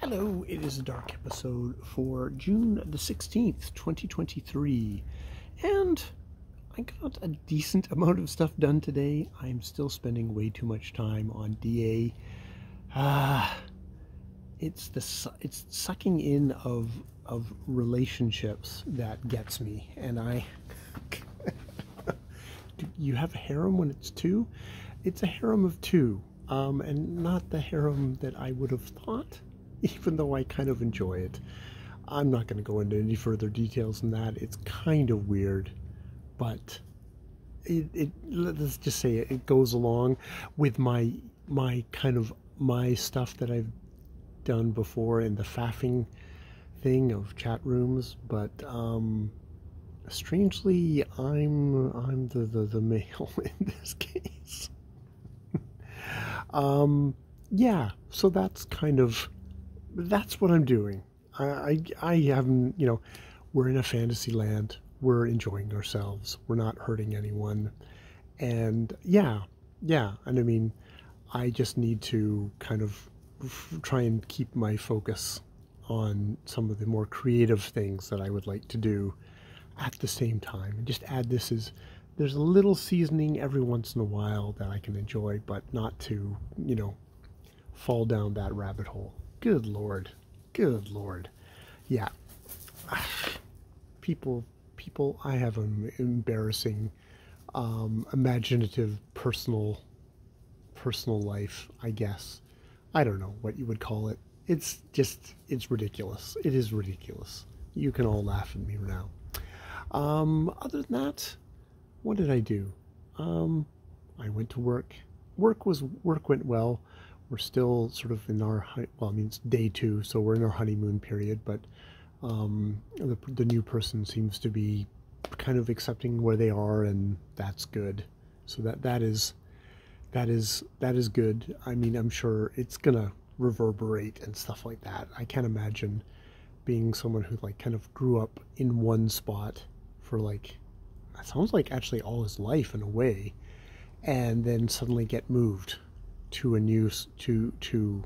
Hello, it is a dark episode for June the 16th, 2023, and I got a decent amount of stuff done today. I'm still spending way too much time on DA. It's sucking in of relationships that gets me, and you have a harem when it's two? It's a harem of two, and not the harem that I would have thought, even though I kind of enjoy it. I'm not going to go into any further details than that. It's kind of weird, but let's just say it goes along with my kind of my stuff that I've done before in the faffing thing of chat rooms, but strangely I'm the male in this case. Yeah, so that's what I'm doing. I haven't, we're in a fantasy land. We're enjoying ourselves. We're not hurting anyone. And yeah. And I mean, I just need to kind of try and keep my focus on some of the more creative things that I would like to do at the same time. And just add this as there's a little seasoning every once in a while that I can enjoy, but not to, fall down that rabbit hole. Good Lord. Good Lord. Yeah. People, I have an embarrassing, imaginative, personal life, I guess. I don't know what you would call it. It's ridiculous. It is ridiculous. You can all laugh at me now. Other than that, what did I do? I went to work. Work went well. We're still sort of in our, it's day 2, so we're in our honeymoon period, but the new person seems to be kind of accepting where they are, and that's good. So that is good. I mean, I'm sure it's gonna reverberate and stuff like that. I can't imagine being someone who kind of grew up in one spot for that sounds like actually all his life in a way, and then suddenly get moved to to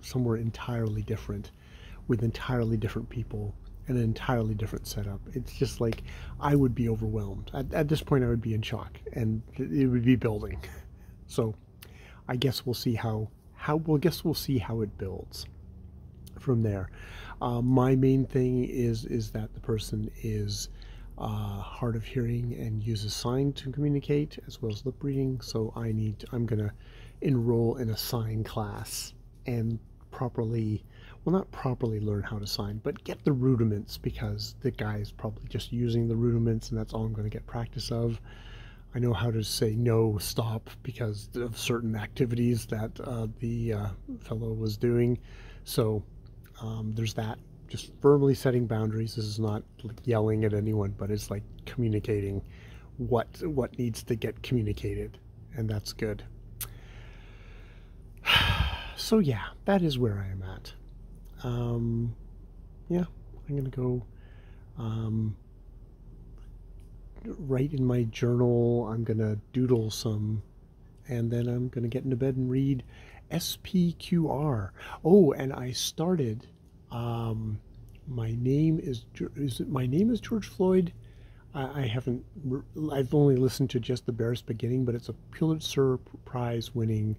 somewhere entirely different, with entirely different people and an entirely different setup. It's just I would be overwhelmed. At this point I would be in shock, and it would be building. So I guess we'll see how it builds from there. My main thing is that the person is hard of hearing and uses sign to communicate as well as lip reading. So I'm gonna enroll in a sign class and not properly learn how to sign, but get the rudiments, because the guy is probably just using the rudiments, and that's all I'm going to get practice of. I know how to say no, stop, because of certain activities that the fellow was doing. So there's that. Just firmly setting boundaries. This is not yelling at anyone, but it's communicating what needs to get communicated, and that's good. So yeah, that is where I am at. Yeah, I'm gonna go write in my journal. I'm gonna doodle some, and then I'm gonna get into bed and read SPQR. Oh, and I started. My name is George Floyd. I've only listened to just the barest beginning, but it's a Pulitzer Prize winning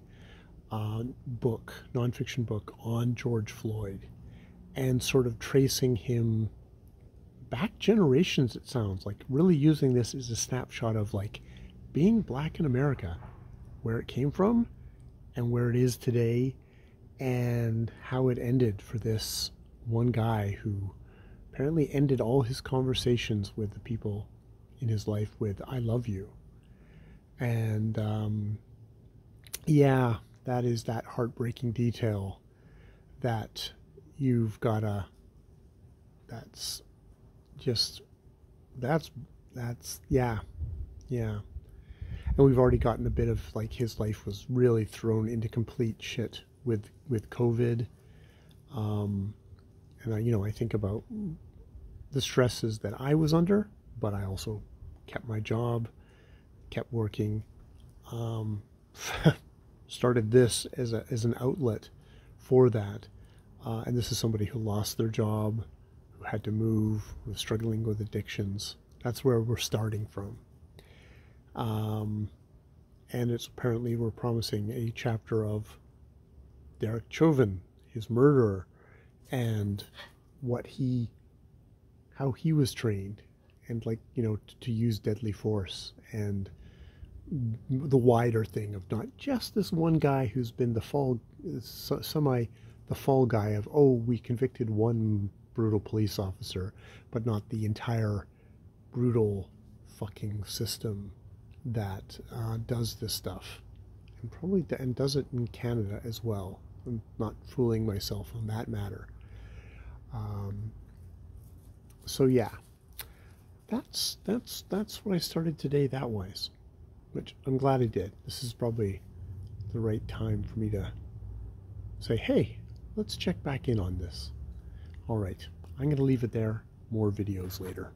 nonfiction book on George Floyd, and sort of tracing him back generations. It sounds really using this as a snapshot of being black in America, where it came from and where it is today, and how it ended for this one guy who apparently ended all his conversations with the people in his life with "I love you." And yeah, that is that heartbreaking detail that you've gotta, yeah. And we've already gotten a bit of his life was really thrown into complete shit with COVID. And I think about the stresses that I was under, but I also kept my job, kept working, started this as an outlet for that. And this is somebody who lost their job, who had to move, who was struggling with addictions. That's where we're starting from. And it's apparently we're promising a chapter of Derek Chauvin, his murderer, and how he was trained, and to use deadly force, and the wider thing of not just this one guy who's been the fall guy of, oh, we convicted one brutal police officer, but not the entire brutal fucking system that does this stuff, and does it in Canada as well. I'm not fooling myself on that matter. So yeah, that's what I started today that wise, which I'm glad I did. This is probably the right time for me to say, hey, let's check back in on this. All right, I'm going to leave it there. More videos later.